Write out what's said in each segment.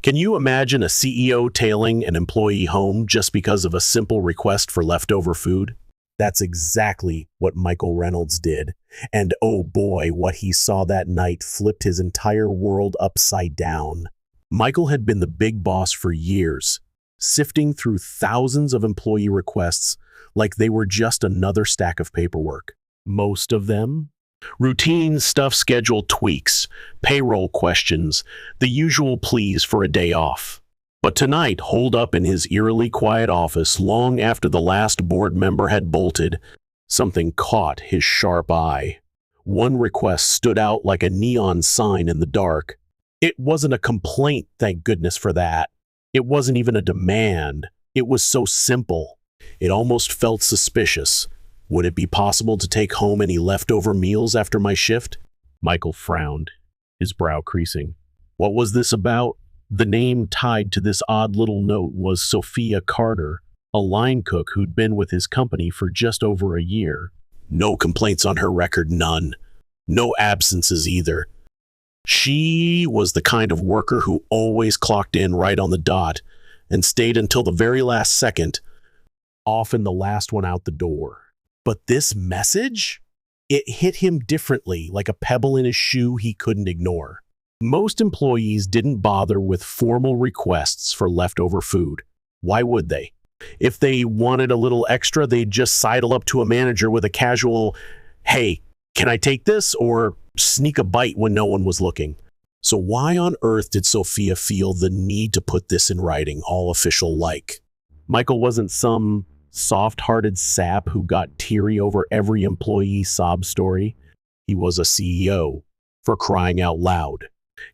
Can you imagine a CEO tailing an employee home just because of a simple request for leftover food? That's exactly what Michael Reynolds did. And oh boy, what he saw that night flipped his entire world upside down. Michael had been the big boss for years, sifting through thousands of employee requests like they were just another stack of paperwork. Most of them routine stuff, schedule tweaks, payroll questions, the usual pleas for a day off. But tonight, holed up in his eerily quiet office long after the last board member had bolted, something caught his sharp eye. One request stood out like a neon sign in the dark. It wasn't a complaint, thank goodness for that. It wasn't even a demand. It was so simple. It almost felt suspicious. Would it be possible to take home any leftover meals after my shift? Michael frowned, his brow creasing. What was this about? The name tied to this odd little note was Sofia Carter, a line cook who'd been with his company for just over a year. No complaints on her record, none. No absences either. She was the kind of worker who always clocked in right on the dot and stayed until the very last second, often the last one out the door. But this message? It hit him differently, like a pebble in his shoe he couldn't ignore. Most employees didn't bother with formal requests for leftover food. Why would they? If they wanted a little extra, they'd just sidle up to a manager with a casual, "Hey, can I take this?" or sneak a bite when no one was looking. So why on earth did Sofia feel the need to put this in writing, all official-like? Michael wasn't some soft-hearted sap who got teary over every employee sob story. He was a CEO, for crying out loud.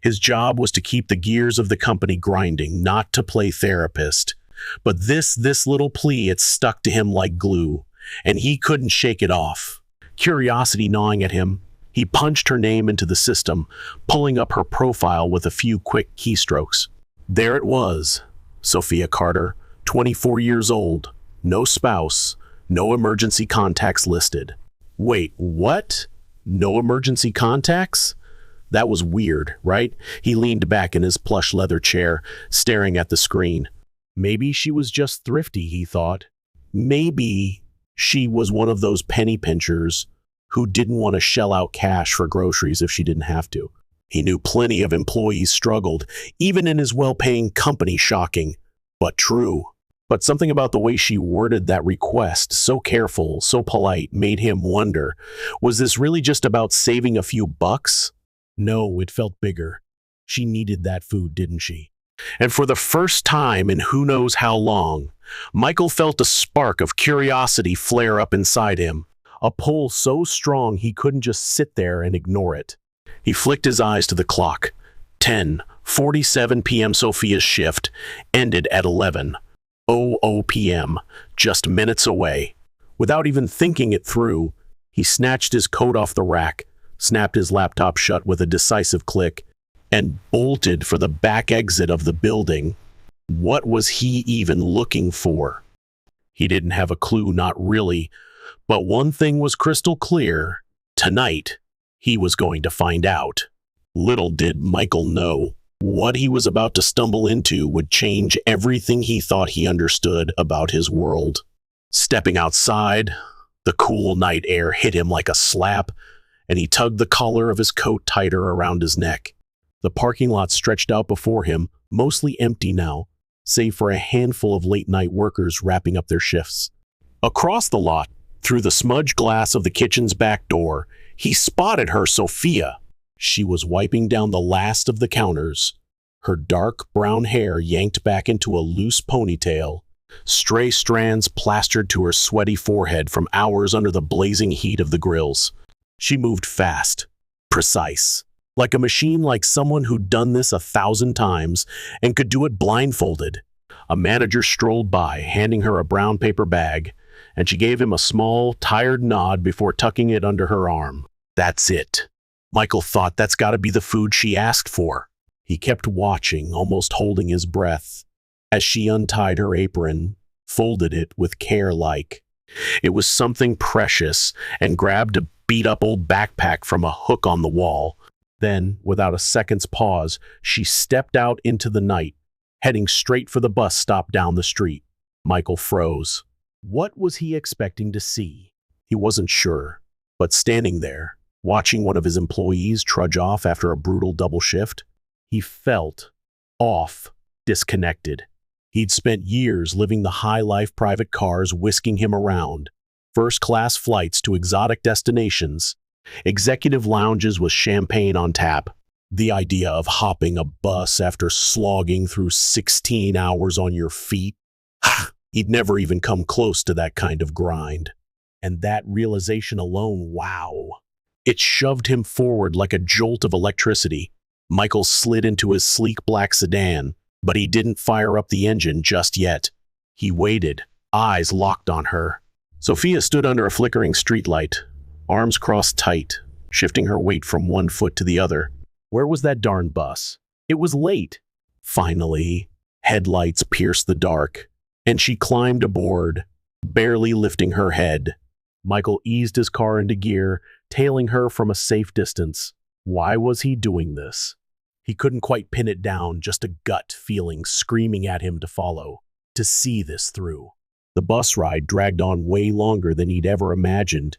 His job was to keep the gears of the company grinding, not to play therapist. But this little plea, it stuck to him like glue, and he couldn't shake it off. Curiosity gnawing at him, he punched her name into the system, pulling up her profile with a few quick keystrokes. There it was, Sofia Carter, 24 years old, no spouse, no emergency contacts listed. Wait, what? No emergency contacts? That was weird, right? He leaned back in his plush leather chair, staring at the screen. Maybe she was just thrifty, he thought. Maybe she was one of those penny pinchers who didn't want to shell out cash for groceries if she didn't have to. He knew plenty of employees struggled, even in his well-paying company. Shocking, but true. But something about the way she worded that request, so careful, so polite, made him wonder, was this really just about saving a few bucks? No, it felt bigger. She needed that food, didn't she? And for the first time in who knows how long, Michael felt a spark of curiosity flare up inside him, a pull so strong he couldn't just sit there and ignore it. He flicked his eyes to the clock. 10:47 p.m. Sofia's shift ended at 11:00 p.m., just minutes away. Without even thinking it through, he snatched his coat off the rack, snapped his laptop shut with a decisive click, and bolted for the back exit of the building. What was he even looking for? He didn't have a clue, not really, but one thing was crystal clear. Tonight, he was going to find out. Little did Michael know, what he was about to stumble into would change everything he thought he understood about his world. Stepping outside, the cool night air hit him like a slap, and he tugged the collar of his coat tighter around his neck. The parking lot stretched out before him, mostly empty now, save for a handful of late-night workers wrapping up their shifts. Across the lot, through the smudged glass of the kitchen's back door, he spotted her, Sofia. She was wiping down the last of the counters, her dark brown hair yanked back into a loose ponytail, stray strands plastered to her sweaty forehead from hours under the blazing heat of the grills. She moved fast, precise, like a machine, like someone who'd done this 1,000 times and could do it blindfolded. A manager strolled by, handing her a brown paper bag, and she gave him a small, tired nod before tucking it under her arm. That's it. Michael thought, that's got to be the food she asked for. He kept watching, almost holding his breath, as she untied her apron, folded it with care like it was something precious, and grabbed a beat-up old backpack from a hook on the wall. Then, without a second's pause, she stepped out into the night, heading straight for the bus stop down the street. Michael froze. What was he expecting to see? He wasn't sure, but standing there, watching one of his employees trudge off after a brutal double shift, he felt off, disconnected. He'd spent years living the high-life private cars whisking him around, first-class flights to exotic destinations, executive lounges with champagne on tap. The idea of hopping a bus after slogging through 16 hours on your feet, he'd never even come close to that kind of grind. And that realization alone, wow. It shoved him forward like a jolt of electricity. Michael slid into his sleek black sedan, but he didn't fire up the engine just yet. He waited, eyes locked on her. Sofia stood under a flickering streetlight, arms crossed tight, shifting her weight from one foot to the other. Where was that darn bus? It was late. Finally, headlights pierced the dark, and she climbed aboard, barely lifting her head. Michael eased his car into gear, tailing her from a safe distance. Why was he doing this? He couldn't quite pin it down, just a gut feeling screaming at him to follow, to see this through. The bus ride dragged on way longer than he'd ever imagined.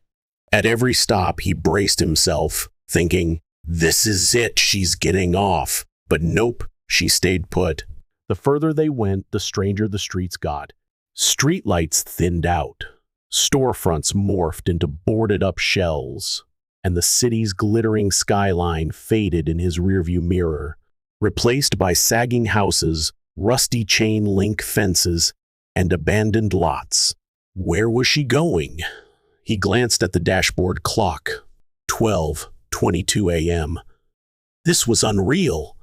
At every stop, he braced himself, thinking, this is it, she's getting off. But nope, she stayed put. The further they went, the stranger the streets got. Streetlights thinned out. Storefronts morphed into boarded-up shells, and the city's glittering skyline faded in his rearview mirror, replaced by sagging houses, rusty chain-link fences, and abandoned lots. Where was she going? He glanced at the dashboard clock. 12:22 a.m. This was unreal.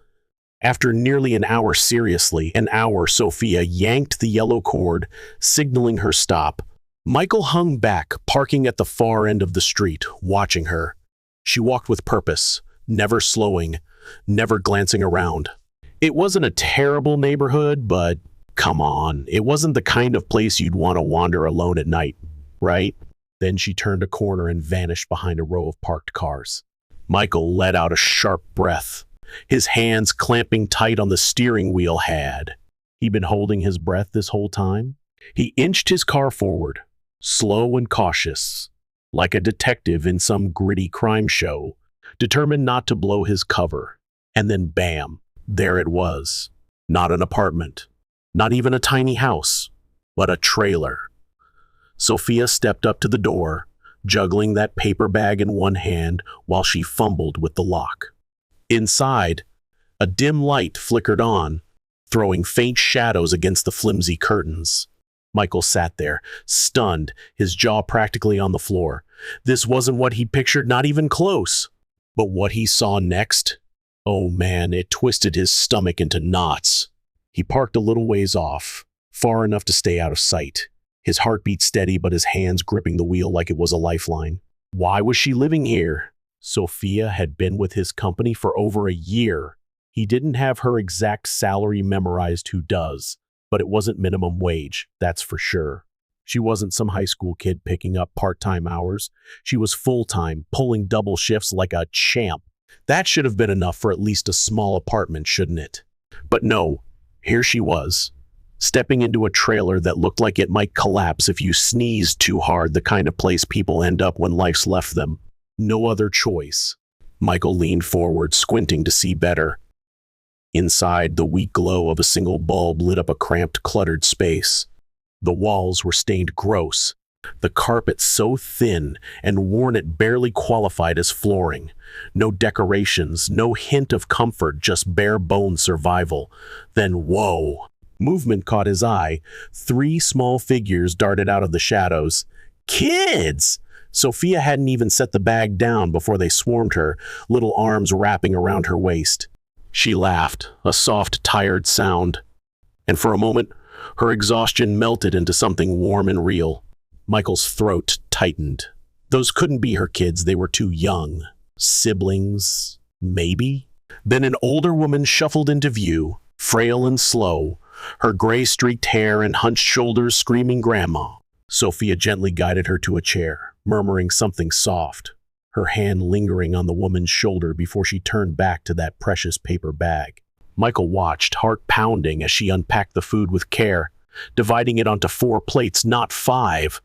After nearly an hour, Sofia yanked the yellow cord, signaling her stop. Michael hung back, parking at the far end of the street, watching her. She walked with purpose, never slowing, never glancing around. It wasn't a terrible neighborhood, but come on, it wasn't the kind of place you'd want to wander alone at night, right? Then she turned a corner and vanished behind a row of parked cars. Michael let out a sharp breath, his hands clamping tight on the steering wheel. Had he been holding his breath this whole time? He inched his car forward, slow and cautious, like a detective in some gritty crime show, determined not to blow his cover. And then bam, there it was. Not an apartment, not even a tiny house, but a trailer. Sofia stepped up to the door, juggling that paper bag in one hand while she fumbled with the lock. Inside, a dim light flickered on, throwing faint shadows against the flimsy curtains. Michael sat there, stunned, his jaw practically on the floor. This wasn't what he pictured, not even close. But what he saw next? Oh man, it twisted his stomach into knots. He parked a little ways off, far enough to stay out of sight, his heartbeat steady but his hands gripping the wheel like it was a lifeline. Why was she living here? Sofia had been with his company for over a year. He didn't have her exact salary memorized, who does? But it wasn't minimum wage, that's for sure. She wasn't some high school kid picking up part-time hours. She was full-time, pulling double shifts like a champ. That should have been enough for at least a small apartment, shouldn't it? But no, here she was, stepping into a trailer that looked like it might collapse if you sneezed too hard, the kind of place people end up when life's left them. No other choice. Michael leaned forward, squinting to see better. Inside, the weak glow of a single bulb lit up a cramped, cluttered space. The walls were stained gross, the carpet so thin and worn it barely qualified as flooring. No decorations, no hint of comfort, just bare-bone survival. Then, whoa! Movement caught his eye. 3 small figures darted out of the shadows. Kids! Sofia hadn't even set the bag down before they swarmed her, little arms wrapping around her waist. She laughed, a soft, tired sound. And for a moment, her exhaustion melted into something warm and real. Michael's throat tightened. Those couldn't be her kids, they were too young. Siblings, maybe? Then an older woman shuffled into view, frail and slow, her gray-streaked hair and hunched shoulders screaming grandma. Sofia gently guided her to a chair, murmuring something soft. her hand lingering on the woman's shoulder before she turned back to that precious paper bag. Michael watched, heart pounding, as she unpacked the food with care, dividing it onto 4 plates, not 5.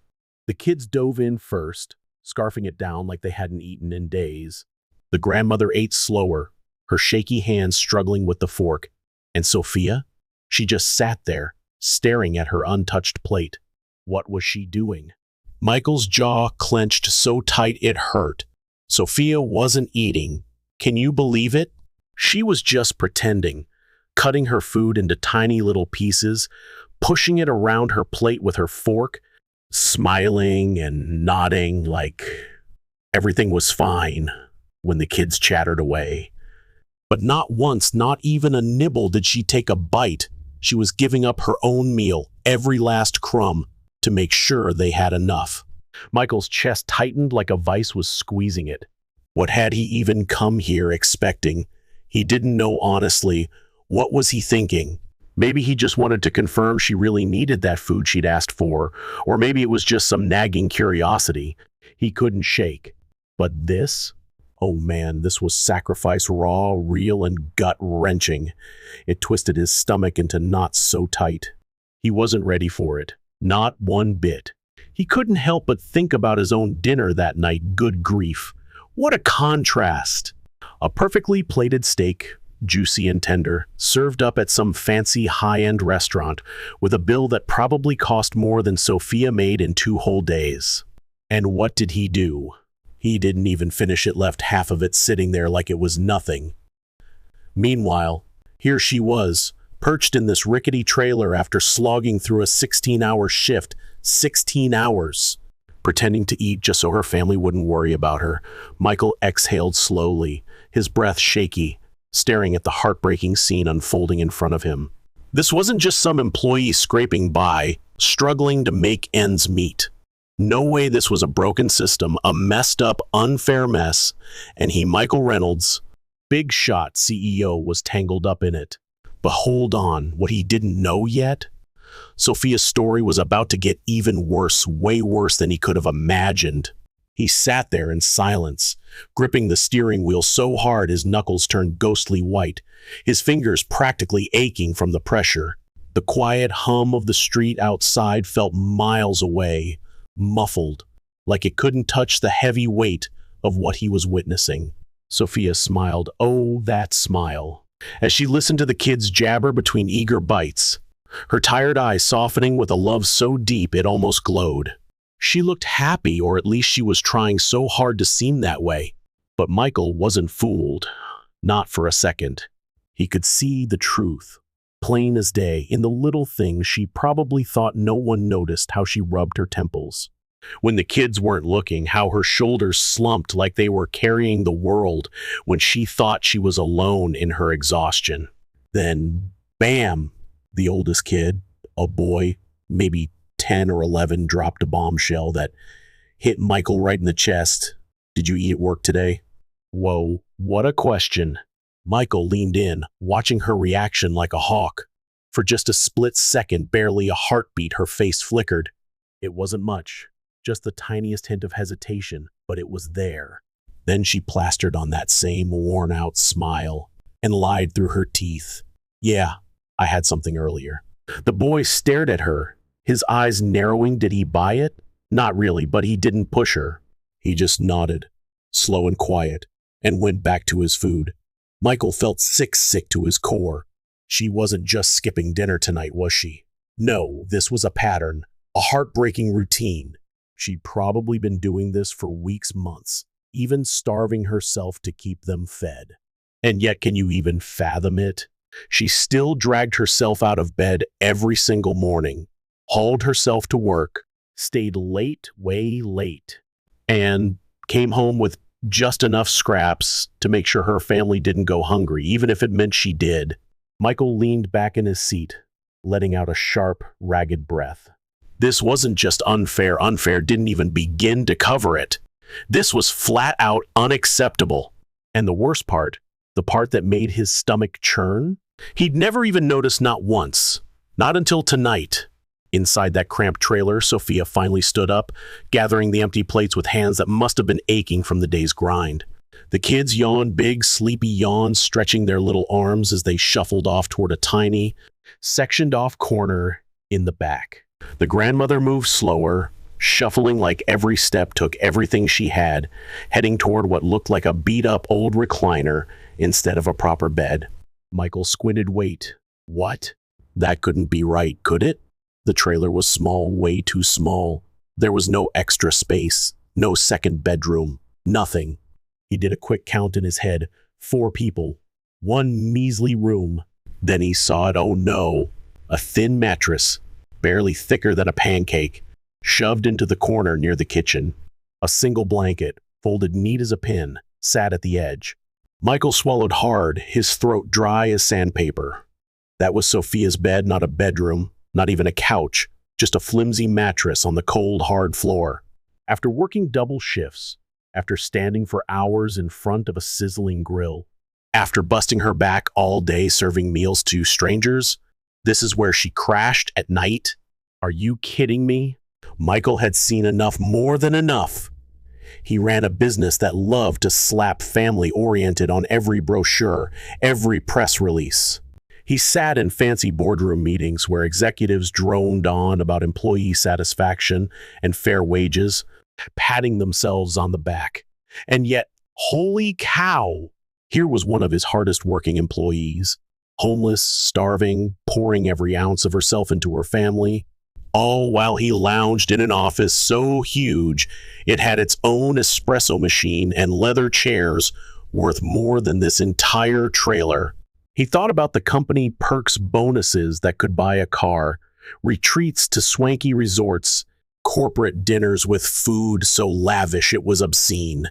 The kids dove in first, scarfing it down like they hadn't eaten in days. The grandmother ate slower, her shaky hands struggling with the fork. And Sofia? She just sat there, staring at her untouched plate. What was she doing? Michael's jaw clenched so tight it hurt. Sofia wasn't eating. Can you believe it? She was just pretending, cutting her food into tiny little pieces, pushing it around her plate with her fork, smiling and nodding like everything was fine when the kids chattered away. But not once, not even a nibble did she take a bite. She was giving up her own meal, every last crumb, to make sure they had enough. Michael's chest tightened like a vice was squeezing it. What had he even come here expecting? He didn't know honestly. What was he thinking? Maybe he just wanted to confirm she really needed that food she'd asked for, or maybe it was just some nagging curiosity he couldn't shake. But this? Oh man, this was sacrifice, raw, real, and gut-wrenching. It twisted his stomach into knots so tight. He wasn't ready for it. Not one bit. He couldn't help but think about his own dinner that night. Good grief. What a contrast! A perfectly plated steak, juicy and tender, served up at some fancy high-end restaurant with a bill that probably cost more than Sofia made in 2 whole days. And what did he do? He didn't even finish it, left half of it sitting there like it was nothing. Meanwhile, here she was, perched in this rickety trailer after slogging through a 16-hour shift. 16 hours. Pretending to eat just so her family wouldn't worry about her. Michael exhaled slowly, his breath shaky, staring at the heartbreaking scene unfolding in front of him. This wasn't just some employee scraping by, struggling to make ends meet. No way this was a broken system, a messed up, unfair mess, and he, Michael Reynolds, big shot CEO, was tangled up in it. But hold on, what he didn't know yet? Sofia's story was about to get even worse, way worse than he could have imagined. He sat there in silence, gripping the steering wheel so hard his knuckles turned ghostly white, his fingers practically aching from the pressure. The quiet hum of the street outside felt miles away, muffled, like it couldn't touch the heavy weight of what he was witnessing. Sofia smiled, oh, that smile, as she listened to the kids jabber between eager bites, her tired eyes softening with a love so deep it almost glowed. She looked happy, or at least she was trying so hard to seem that way. But Michael wasn't fooled, not for a second. He could see the truth, plain as day, in the little things she probably thought no one noticed. How she rubbed her temples when the kids weren't looking, how her shoulders slumped like they were carrying the world when she thought she was alone in her exhaustion. Then, bam! The oldest kid, a boy, maybe 10 or 11, dropped a bombshell that hit Michael right in the chest. Did you eat at work today? Whoa, what a question. Michael leaned in, watching her reaction like a hawk. For just a split second, barely a heartbeat, her face flickered. It wasn't much, just the tiniest hint of hesitation, but it was there. Then she plastered on that same worn-out smile and lied through her teeth. Yeah, I had something earlier. The boy stared at her, his eyes narrowing. Did he buy it? Not really, but he didn't push her. He just nodded, slow and quiet, and went back to his food. Michael felt sick to his core. She wasn't just skipping dinner tonight, was she? No, this was a pattern, a heartbreaking routine. She'd probably been doing this for weeks, months, even starving herself to keep them fed. And yet, can you even fathom it? She still dragged herself out of bed every single morning, hauled herself to work, stayed late, way late, and came home with just enough scraps to make sure her family didn't go hungry, even if it meant she did. Michael leaned back in his seat, letting out a sharp, ragged breath. This wasn't just unfair. Unfair didn't even begin to cover it. This was flat out unacceptable. And the worst part, the part that made his stomach churn, he'd never even noticed, not once, not until tonight, Inside that cramped trailer, Sofia finally stood up, gathering the empty plates with hands that must have been aching from the day's grind. The kids yawned big, sleepy yawns, stretching their little arms as they shuffled off toward a tiny, sectioned-off corner in the back. The grandmother moved slower, shuffling like every step took everything she had, heading toward what looked like a beat-up old recliner instead of a proper bed. Michael squinted. Wait, what? That couldn't be right, could it? The trailer was small, way too small. There was no extra space, no second bedroom, nothing. He did a quick count in his head. 4 people, 1 measly room. Then he saw it. Oh no, a thin mattress, barely thicker than a pancake, shoved into the corner near the kitchen. A single blanket, folded neat as a pin, sat at the edge. Michael swallowed hard, his throat dry as sandpaper. That was Sofia's bed, not a bedroom, not even a couch, just a flimsy mattress on the cold, hard floor. After working double shifts, after standing for hours in front of a sizzling grill, after busting her back all day serving meals to strangers, this is where she crashed at night? Are you kidding me? Michael had seen enough, more than enough. He ran a business that loved to slap family-oriented on every brochure, every press release. He sat in fancy boardroom meetings where executives droned on about employee satisfaction and fair wages, patting themselves on the back. And yet, holy cow, here was one of his hardest working employees, homeless, starving, pouring every ounce of herself into her family, all while he lounged in an office so huge it had its own espresso machine and leather chairs worth more than this entire trailer. He thought about the company perks, bonuses that could buy a car, retreats to swanky resorts, corporate dinners with food so lavish it was obscene,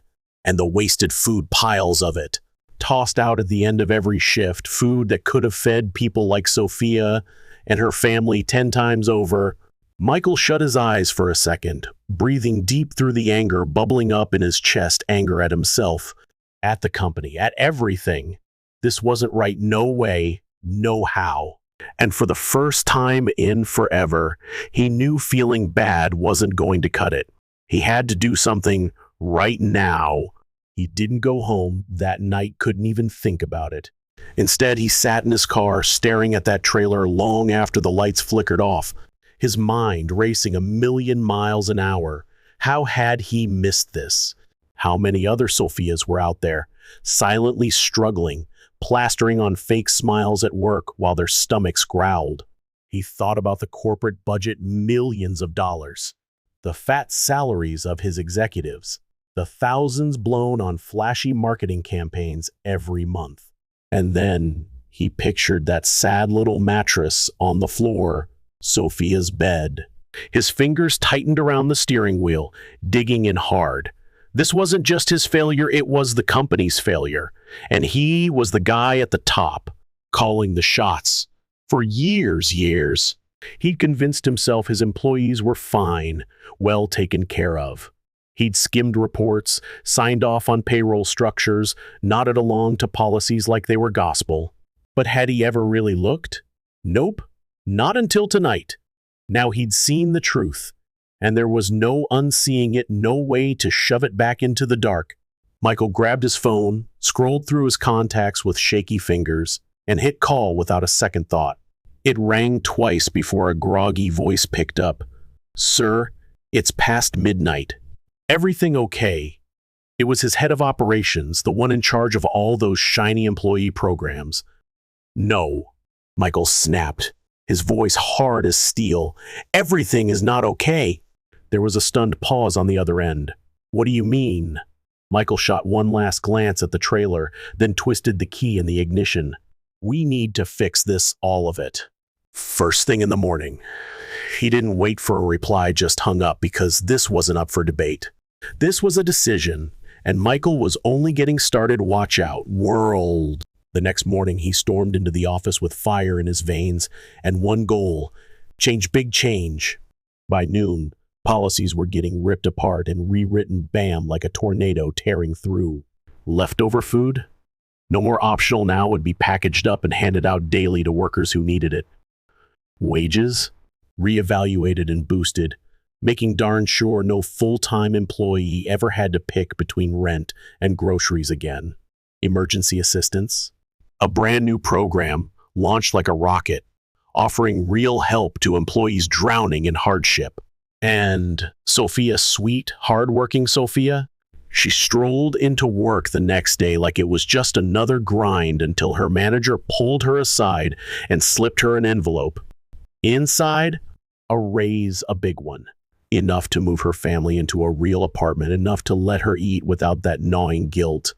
and the wasted food piles of it, tossed out at the end of every shift, food that could have fed people like Sofia and her family 10 times over. Michael shut his eyes for a second, breathing deep through the anger bubbling up in his chest, anger at himself, at the company, at everything. This wasn't right, no way, no how. And for the first time in forever, he knew feeling bad wasn't going to cut it. He had to do something right now. He didn't go home that night, couldn't even think about it. Instead, he sat in his car, staring at that trailer long after the lights flickered off, his mind racing 1,000,000 miles an hour. How had he missed this? How many other Sofias were out there, silently struggling, plastering on fake smiles at work while their stomachs growled? He thought about the corporate budget, millions of dollars, the fat salaries of his executives, the thousands blown on flashy marketing campaigns every month. And then he pictured that sad little mattress on the floor, Sofia's bed. His fingers tightened around the steering wheel, digging in hard. This wasn't just his failure, it was the company's failure. And he was the guy at the top, calling the shots. For years. He'd convinced himself his employees were fine, well taken care of. He'd skimmed reports, signed off on payroll structures, nodded along to policies like they were gospel. But had he ever really looked? Nope, not until tonight. Now he'd seen the truth, and there was no unseeing it, no way to shove it back into the dark. Michael grabbed his phone, scrolled through his contacts with shaky fingers, and hit call without a second thought. It rang twice before a groggy voice picked up. "Sir, it's past midnight. Everything okay?" It was his head of operations, the one in charge of all those shiny employee programs. "No," Michael snapped, his voice hard as steel. "Everything is not okay." There was a stunned pause on the other end. "What do you mean?" Michael shot one last glance at the trailer, then twisted the key in the ignition. "We need to fix this, all of it. First thing in the morning." He didn't wait for a reply, just hung up, because this wasn't up for debate. This was a decision, and Michael was only getting started. Watch out, world. The next morning, he stormed into the office with fire in his veins and one goal: change, big change. By noon, policies were getting ripped apart and rewritten, bam, like a tornado tearing through. Leftover food? No more optional now, would be packaged up and handed out daily to workers who needed it. Wages? reevaluated and boosted, making darn sure no full-time employee ever had to pick between rent and groceries again. Emergency assistance, a brand new program launched like a rocket, offering real help to employees drowning in hardship. And Sophia, sweet, hardworking Sophia, she strolled into work the next day like it was just another grind until her manager pulled her aside and slipped her an envelope. Inside, a raise, a big one. Enough to move her family into a real apartment, enough to let her eat without that gnawing guilt,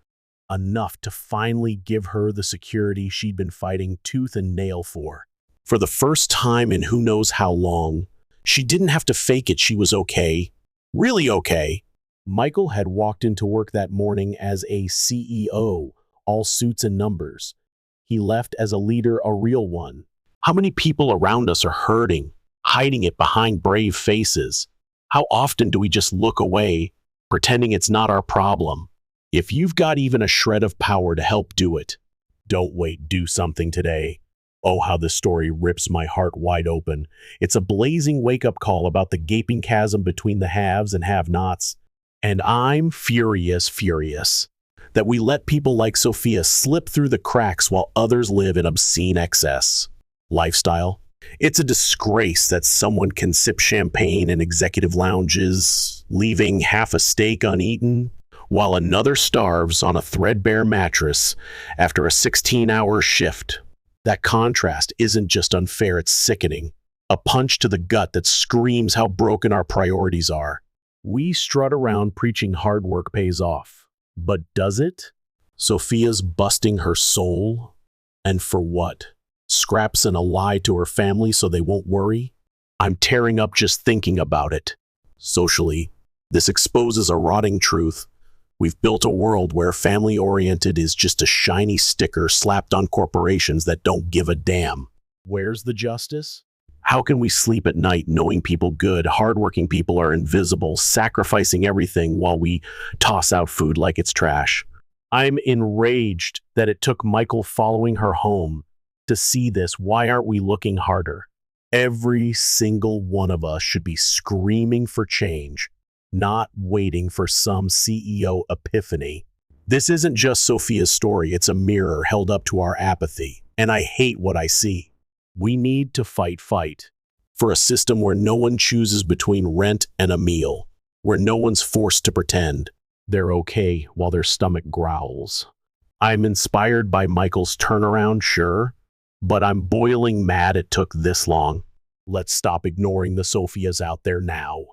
enough to finally give her the security she'd been fighting tooth and nail for. For the first time in who knows how long, she didn't have to fake it. She was okay, really okay. Michael had walked into work that morning as a CEO, all suits and numbers. He left as a leader, a real one. How many people around us are hurting, hiding it behind brave faces? How often do we just look away, pretending it's not our problem? If you've got even a shred of power to help do it, don't wait, do something today. Oh, how this story rips my heart wide open. It's a blazing wake-up call about the gaping chasm between the haves and have-nots. And I'm furious that we let people like Sophia slip through the cracks while others live in obscene excess. Lifestyle. It's a disgrace that someone can sip champagne in executive lounges, leaving half a steak uneaten, while another starves on a threadbare mattress after a 16-hour shift. That contrast isn't just unfair, it's sickening. A punch to the gut that screams how broken our priorities are. We strut around preaching hard work pays off. But does it? Sophia's busting her soul. And for what? Scraps and a lie to her family so they won't worry? I'm tearing up just thinking about it. Socially, this exposes a rotting truth. We've built a world where family-oriented is just a shiny sticker slapped on corporations that don't give a damn. Where's the justice? How can we sleep at night knowing people good, hardworking people are invisible, sacrificing everything while we toss out food like it's trash? I'm enraged that it took Michael following her home to see this. Why aren't we looking harder? Every single one of us should be screaming for change, not waiting for some CEO epiphany. This isn't just Sophia's story, it's a mirror held up to our apathy, and I hate what I see. We need to fight for a system where no one chooses between rent and a meal, where no one's forced to pretend they're okay while their stomach growls. I'm inspired by Michael's turnaround, sure, but I'm boiling mad it took this long. Let's stop ignoring the Sophias out there now.